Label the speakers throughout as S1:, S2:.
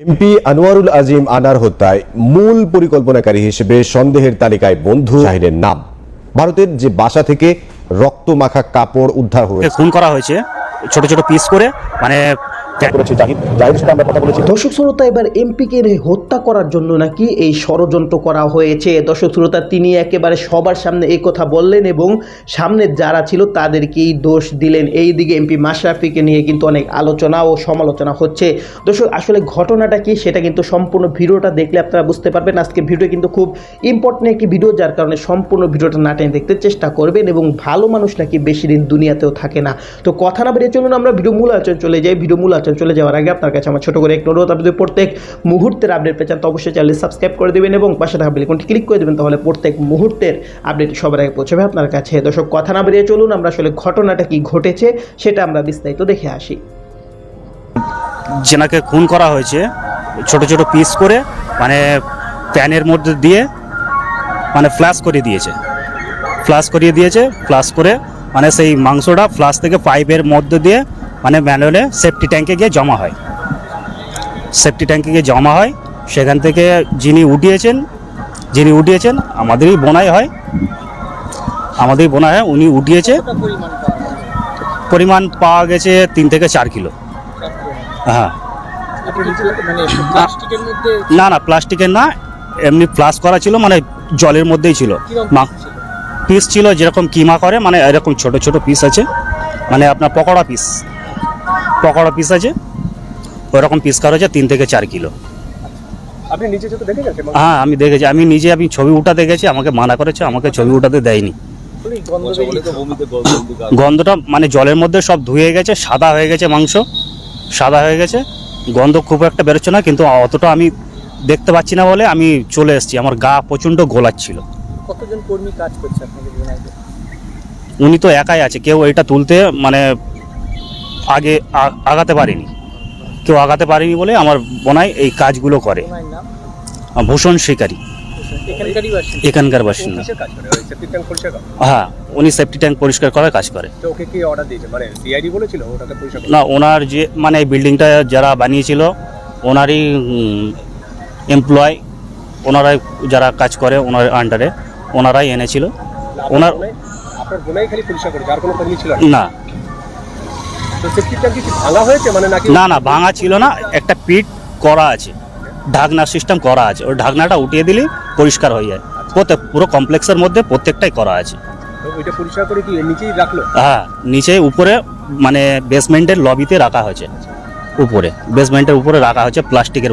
S1: MP Anwarul Azim আনার হত্যায় মূল পরিকল্পনাকারী হিসেবে সন্দেহের তালিকায় বন্ধু শাহিনের নাম। ভারতের যে বাসা থেকে রক্তমাখা কাপড় উদ্ধার হয়েছে,
S2: খুন করা হয়েছে ছোট ছোট পিস করে, মানে
S3: দর্শক শ্রোতা, এবার এমপিকে হত্যা করার জন্য নাকি এই ষড়যন্ত্র করা হয়েছে। দর্শক শ্রোতা, তিনি একেবারে সবার সামনে এই কথা বললেন এবং সামনে যারা ছিল তাদেরকেই দোষ দিলেন। এইদিকে এমপি মাশরাফিকে নিয়ে কিন্তু অনেক আলোচনা ও সমালোচনা হচ্ছে। দর্শক, আসলে ঘটনাটা কি সেটা কিন্তু সম্পূর্ণ ভিডিওটা দেখলে আপনারা বুঝতে পারবেন। আজকে ভিডিও কিন্তু খুব ইম্পর্টেন্ট একটি ভিডিও, যার কারণে সম্পূর্ণ ভিডিওটা না টেনে দেখতে চেষ্টা করবেন। এবং ভালো মানুষ নাকি বেশি দিন দুনিয়াতেও থাকে না। তো কথা না বেরিয়ে চলুন আমরা ভিডিও মূল আলোচনা চলে যাই। ভিডিও মূল আলোচনা চলে যাওয়ার আগে আপনার কাছে আমার ছোট করে এক অনুরোধ, আপনি যদি প্রত্যেক মুহূর্তের আপডেট পেয়ে চান তো অবশ্যই চ্যানেল সাবস্ক্রাইব করে দেবেন এবং পাশে থাকা বেল আইকনটি ক্লিক করে দেবেন, তাহলে প্রত্যেক মুহূর্তের আপডেট সবার আগে পৌঁছাবে আপনার কাছে। দর্শক, কথা না বেরিয়ে চলুন আমরা আসলে ঘটনাটা কি ঘটেছে সেটা আমরা বিস্তারিত দেখে আসি।
S2: যেনাকে খুন করা হয়েছে ছোট ছোট পিস করে, মানে প্যানের মধ্যে দিয়ে মানে ফ্ল্যাশ করিয়ে দিয়েছে, ফ্ল্যাশ করে মানে সেই মাংসটা ফ্ল্যাশ থেকে পাইপের মধ্যে দিয়ে মানে ম্যানুয়ালে সেফটি ট্যাঙ্কে গিয়ে জমা হয়। সেখান থেকে যিনি উঠিয়েছেন আমাদেরই বোনাই হয়, উনি উঠিয়েছে। পরিমাণ পাওয়া গেছে 3 থেকে 4 কিলো। হ্যাঁ, না প্লাস্টিকের না, এমনি ফ্লাশ করা ছিল, মানে জলের মধ্যেই ছিল। পিস ছিল যেরকম কিমা করে, মানে এরকম ছোট ছোট পিস আছে, মানে আপনার পকোড়া পিস আছে, ওরকম পিস করা হয়েছে 3 থেকে 4 কিলো।
S4: আপনি নিচে যেতে দেখে গেছেন?
S2: হ্যাঁ, আমি দেখেছি, আমি ছবি উঠাতে গেছি, আমাকে মানা করেছে, আমাকে ছবি উঠাতে দেয়নি। গন্ধটা মানে জলের মধ্যে সব ধুয়ে গেছে, সাদা হয়ে গেছে, গন্ধ খুব একটা বেরোচ্ছে না, কিন্তু অতটা আমি দেখতে পাচ্ছি না বলে আমি চলে এসেছি। আমার গা প্রচণ্ড গোলাচ্ছিল।
S4: কতজন কর্মী কাজ করছে আপনাদের জেলায়?
S2: উনি তো একাই আছে, কেউ এটা তুলতে মানে আগাতে পারেনি বলে আমার বোনাই এই কাজগুলো করে। ভূষণ শিকারী, এখানকার বাসিন্দা। হ্যাঁ, উনি সেফটি ট্যাঙ্ক পরিষ্কার করার কাজ করে।
S4: ওকে কি অর্ডার দিয়েছে, মানে সিআইডি বলেছিল ওটাকে পরিষ্কার?
S2: না, ওনার যে মানে এই বিল্ডিংটা যারা বানিয়েছিল ওনারই এমপ্লয়, ওনারাই যারা কাজ করে ওনার আন্ডারে, ওনারাই এনেছিল।
S4: আপনার বোনাই খালি পরিষ্কার করেছে, আর কোনো কর্মী ছিল
S2: না?
S4: তো সেফটি ট্যাঙ্ক কি ভাঙা হয়েছে মানে নাকি?
S2: না, ভাঙা ছিল না, একটা পিট করা আছে, ঢাকনা সিস্টেম করা আছে, ওই ঢাকনাটা উঠিয়ে দিলে পরিষ্কার হয়ে যায়। পুরো কমপ্লেক্সের মধ্যে প্রত্যেকটাই করা আছে।
S4: ওইটা পরিষ্কার করে কি নিচেই রাখলো?
S2: হ্যাঁ, নিচে উপরে মানে বেসমেন্টের লবিতে রাখা হয়েছে, বেসমেন্টের উপরে রাখা হয়েছে, প্লাস্টিক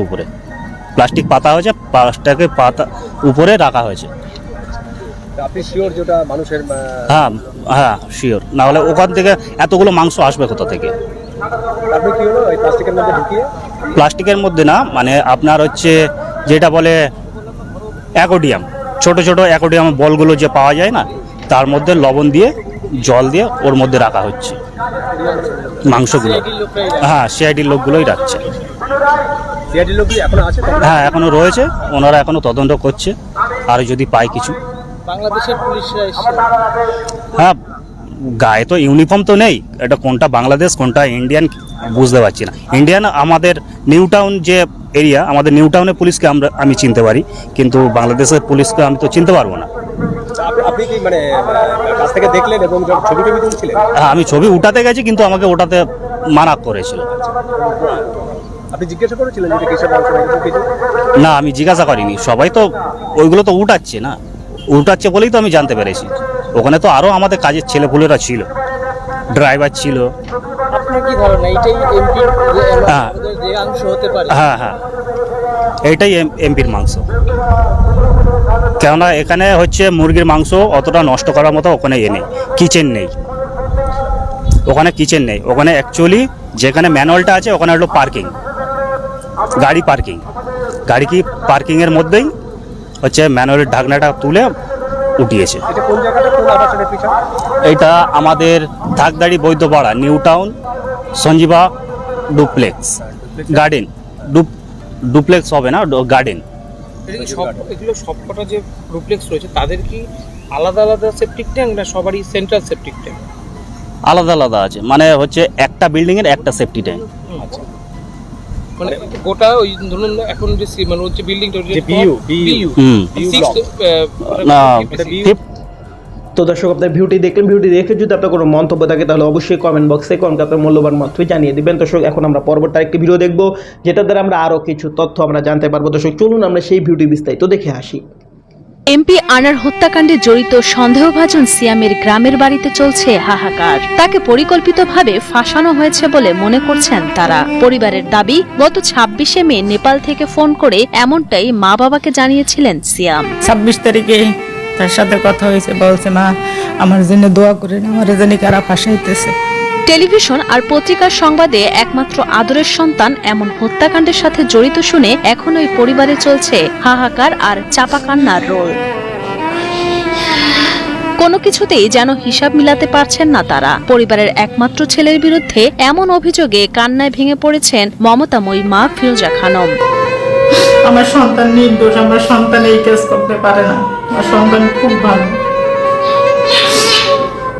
S2: পাতা হয়েছে, প্লাস্টিকের পাতা উপরে রাখা হয়েছে।
S4: আপনি শিওর যেটা মানুষের?
S2: হ্যাঁ শিওর, না হলে ওখান থেকে এতগুলো মাংস আসবে কোথা থেকে?
S4: আপনি কি হলো ওই প্লাস্টিকের মধ্যে ঢুকিয়ে?
S2: প্লাস্টিকের মধ্যে না, মানে আপনার হচ্ছে যেটা বলে অ্যাকোডিয়াম, ছোট ছোট অ্যাকোডিয়াম বলগুলো যে পাওয়া যায় না, তার মধ্যে লবণ দিয়ে জল দিয়ে ওর মধ্যে রাখা হচ্ছে মাংসগুলো। হ্যাঁ, সিআইডির লোকগুলোই রাখছে।
S4: সিআইডি লোক এখনো আছে?
S2: হ্যাঁ, এখনো রয়েছে, ওনারা এখনো তদন্ত করছে, আর যদি পায় কিছু।
S4: বাংলাদেশের পুলিশরা
S2: হ্যাঁ, গায়ে তো ইউনিফর্ম তো নেই, এটা কোনটা বাংলাদেশ কোনটা ইন্ডিয়ান বুঝতে পারছি না। ইন্ডিয়ান আমাদের নিউ টাউন যে এরিয়া, আমাদের নিউ টাউনের পুলিশকে আমি চিনতে পারি, কিন্তু বাংলাদেশের পুলিশকে আমি তো চিনতে পারবো না।
S4: আপনি কি মানে কাছ থেকে দেখলেন এবং ছবি তুলছিলেন?
S2: হ্যাঁ, আমি ছবি উঠাতে গেছি, কিন্তু আমাকে ওটাতে মানা করেছিল।
S4: আপনি জিজ্ঞাসা করেছিলেন যে কিসের মাংস কিছু?
S2: না, আমি জিজ্ঞাসা করিনি, সবাই তো ওইগুলো তো উঠাচ্ছে বলেই তো আমি জানতে পেরেছি। ওখানে তো আরও আমাদের কাজের ছেলেপুলেরা ছিল, ড্রাইভার ছিল।
S4: আপনার কি ধারণা এইটাই এমপির যে অংশ হতে পারে?
S2: হ্যাঁ, এইটাই এমপির মাংস। কেননা এখানে হচ্ছে মুরগির মাংস অতটা নষ্ট করার মতো ওখানে কিচেন নেই। ওখানে অ্যাকচুয়ালি যেখানে ম্যানুয়ালটা আছে ওখানে হলো গাড়ি পার্কিংয়ের মধ্যেই হচ্ছে ম্যানুয়ালের ঢাকনাটা তুলে উঠিয়েছে। এটা আমাদের ধাকদাড়ি Baidyapara, New Town, Sanjiva duplex garden. Duplex হবে না, গার্ডেন।
S5: এগুলো সবকটা যে ডুপ্লেক্স রয়েছে তাদের কি আলাদা সেপটিক ট্যাঙ্ক, না সবারই সেন্ট্রাল সেপটিক ট্যাঙ্ক?
S2: আলাদা আছে, মানে হচ্ছে একটা বিল্ডিংয়ের একটা সেফটি ট্যাঙ্ক।
S5: আচ্ছা, মানে গোটা ওই ধরুন এখন যে মানে হচ্ছে বিল্ডিংটা
S4: যে BU
S2: হুম। না,
S3: তো দর্শক আপনার ভিডিওটি দেখলেন, ভিডিওটি দেখে যদি আপনার কোনো মন্তব্য থাকে তাহলে অবশ্যই কমেন্ট বক্সে কমেন্ট আপনার মূল্যবান মন্তব্য জানিয়ে দিবেন। দর্শক এখন আমরা পরবর্তী একটি ভিডিও দেখবো যেটা দ্বারা আমরা আরও কিছু তথ্য আমরা জানতে পারবো। দর্শক চলুন আমরা সেই ভিডিওটি বিস্তারিত দেখে আসি।
S6: এমপি আনার হত্যাকাণ্ডে জড়িত সন্দেহভাজন সিয়ামের গ্রামের বাড়িতে চলছে হাহাকার। তাকে পরিকল্পিতভাবে ফাঁসানো হয়েছে বলে মনে করছেন তারা। পরিবারের দাবি, গত 26শে মে নেপাল থেকে ফোন করে এমনটাই মা বাবাকে জানিয়েছিলেন সিয়াম।
S7: 26 তারিখে তার সাথে কথা হয়েছে, বলছে মা আমার জন্য দোয়া করেন, আমার জন্য কারা ফাঁসাইতেছে।
S6: টেলিভিশন আর পত্রিকার সংবাদে একমাত্র আদরের সন্তান এমন হত্যাকাণ্ডের সাথে জড়িত শুনে এখন ওই পরিবারে চলছে হাহাকার আর চাপা কান্নার রোল। কোনো কিছুতেই যেন হিসাব মিলাতে পারছেন না তারা। পরিবারের একমাত্র ছেলের বিরুদ্ধে এমন অভিযোগে কান্নায় ভেঙে পড়েছেন মমতাময়ী মা ফিরোজা খানম।
S7: আমার সন্তান নির্দোষ, আমার সন্তান এই কাজ করতে পারে না, আমার সন্তান খুব ভালো।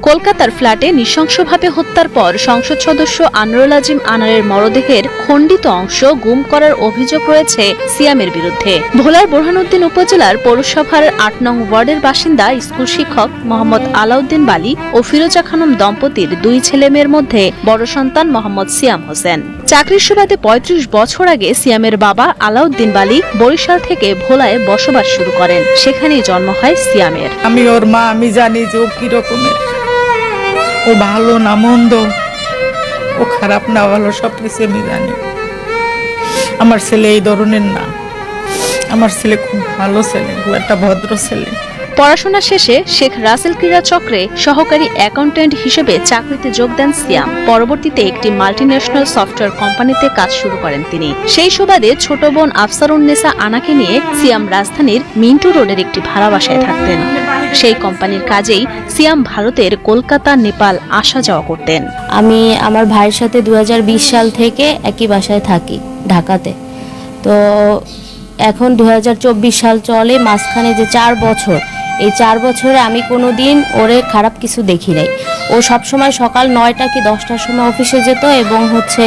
S6: কলকাতার ফ্ল্যাটে নৃশংসভাবে হত্যার পর সংসদ সদস্য আনোয়ারুল আজিম আনারের মরদেহের খণ্ডিত অংশ গুম করার অভিযোগ রয়েছে সিয়ামের বিরুদ্ধে। ভোলার বোরহানউদ্দিন উপজেলার পৌরসভার ৮ নং ওয়ার্ডের বাসিন্দা স্কুল শিক্ষক মোহাম্মদ আলাউদ্দিন বালী ও ফিরোজা খানম দম্পতির 2 ছেলে মেয়ের মধ্যে বড় সন্তান মোহাম্মদ সিয়াম হোসেন। চাকরির সুবাদে ৩৫ বছর আগে সিয়ামের বাবা আলাউদ্দিন বালী বরিশাল থেকে ভোলায় বসবাস শুরু করেন। সেখানেই জন্ম হয় সিয়ামের।
S7: আমি ওর মা, আমি জানি যে ও কি রকমের, ও ভালো না মন্দ, ও খারাপ না ভালো সবকিছু আমি জানি। আমার ছেলে এই ধরনের না, আমার ছেলে খুব ভালো ছেলে, ও একটা ভদ্র ছেলে।
S6: পড়াশোনা শেষে শেখ রাসেল ক্রীড়া চক্রে সহকারী অ্যাকাউন্ট্যান্ট হিসেবে চাকরিতে যোগ দেন সিয়াম। পরবর্তীতে একটি মাল্টিন্যাশনাল সফটওয়্যার কোম্পানিতে কাজ শুরু করেন তিনি। সেই সুবাদে ছোট বোন আফসারুন্নেসা আনাকে নিয়ে সিয়াম রাজধানীর মিন্টু রোডের একটি ভাড়া বাসায় থাকতেন। সেই কোম্পানির কাজেই সিয়াম ভারতের কলকাতা, নেপাল আসা যাওয়া করতেন।
S8: আমি আমার ভাইয়ের সাথে 2020 সাল থেকে একই বাসায় থাকি ঢাকাতে। তো এখন 2024 সাল চলে, মাঝখানে যে 4 বছর, এই 4 বছরে আমি কোনো দিন ওরে খারাপ কিছু দেখি নাই। ও সবসময় সকাল 9টা কি 10টার সময় অফিসে যেত এবং 5টা,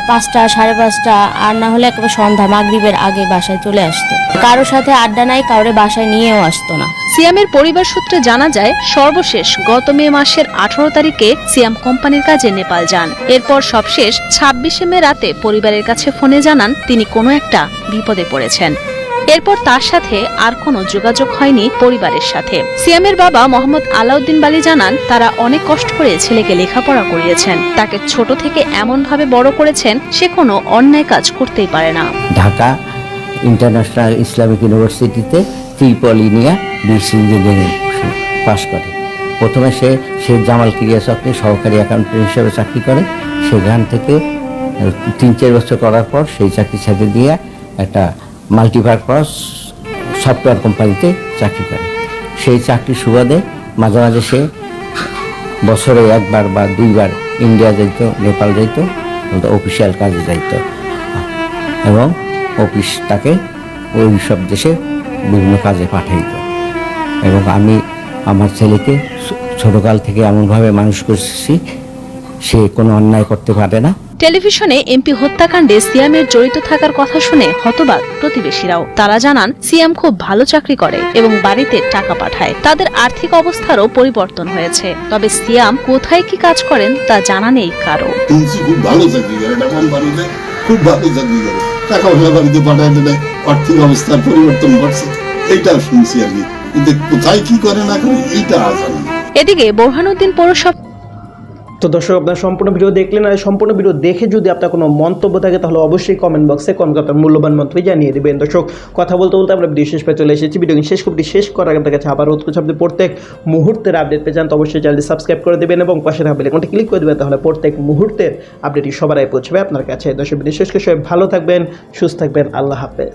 S8: 5:30 আর না হলে একেবারে সন্ধ্যা মাগরিবের আগে বাসায় চলে আসতো। কারোর সাথে আড্ডা নাই, কাউরে বাসায় নিয়েও আসতো না।
S6: সিয়ামের পরিবার সূত্রে জানা যায়, সর্বশেষ গত মে মাসের 18 তারিখে সিয়াম কোম্পানির কাজে নেপাল যান। এরপর সবশেষ 26শে মে রাতে পরিবারের কাছে ফোনে জানান তিনি কোনো একটা বিপদে পড়েছেন। এরপর তার সাথে আর কোনো যোগাযোগ হয়নি পরিবারের সাথে। সিয়ামের বাবা মোহাম্মদ আলাউদ্দিন বালী জানান, তারা অনেক কষ্ট করে ছেলেকে লেখাপড়া করিয়েছেন। তাকে ছোট থেকে এমন ভাবে বড় করেছেন সে কোনো অন্যায় কাজ করতেই পারে না।
S9: ঢাকা ইন্টারন্যাশনাল ইসলামিক ইউনিভার্সিটিতে ত্রিপলি নিয়ে BSc ইঞ্জিনিয়ারিং পাশ করে। প্রথমে সে জামাল ক্রিয়া চক্রে সহকারী অ্যাকাউন্ট্যান্ট হিসেবে চাকরি করে। সেখান থেকে 3-4 বছর করার পর সেই চাকরি ছেড়ে দিয়ে একটা মাল্টিপারপাস সফটওয়্যার কোম্পানিতে চাকরি করে। সেই চাকরির সুবাদে মাঝে মাঝে সে বছরে 1বার বা 2বার ইন্ডিয়া যাইত, নেপাল যাইত, অফিসিয়াল কাজে যাইত এবং অফিস তাকে ওই সব দেশে বিভিন্ন কাজে পাঠাইত। এবং আমি আমার ছেলেকে ছোটকাল থেকে এমনভাবে মানুষ করছি সে কোনো অন্যায় করতে পারে না।
S6: টেলিভিশনে এমপি হত্যাকাণ্ডে সিয়ামের জড়িত থাকার কথা শুনে হতবাক প্রতিবেশীরাও। তারা জানান, সিয়াম খুব ভালো চাকরি করে এবং বাড়িতে টাকা পাঠায়। তাদের আর্থিক অবস্থারও পরিবর্তন হয়েছে। তবে সিয়াম কোথায় কি কাজ করেন তা জানা নেই কারো।
S10: খুব ভালো চাকরি করে, খুব ভালো চাকরি করে, টাকা পয়সা বাড়িতে পাঠায় দেয়, আর্থিক অবস্থার পরিবর্তন ঘটছে, এইটাও শুনছি আর কি। কিন্তু কোথায় কি করে না করে এইটা জানি।
S6: এদিকে বোরহানউদ্দিন পৌরসভা।
S3: তো দর্শক আপনার সম্পূর্ণ ভিডিও দেখলেন, আর সম্পূর্ণ ভিডিও দেখে যদি আপনার কোনো মন্তব্য থাকে তাহলে অবশ্যই কমেন্ট বক্সে কমেন্ট আপনার মূল্যবান মন্তব্য জানিয়ে দেবেন। দর্শক কথা বলতে বলতে আমরা ভিডিও শেষ পেয়ে চলে এসেছি। ভিডিও শেষ করার আগে আপনার কাছে আবার উৎকোচ আপনি প্রত্যেক মুহূর্তের আপডেট পেয়ে যান, তো অবশ্যই চ্যানেলটি সাবস্ক্রাইব করে দেবেন এবং পাশে থাকা বেল আইকনটি ক্লিক করে দেবেন, তাহলে প্রত্যেক মুহূর্তের আপডেটই সবার আগে পৌঁছবে আপনার কাছে। দর্শক ভিডিও শেষ করে সবাই ভালো থাকবেন, সুস্থ থাকবেন, আল্লাহ হাফেজ।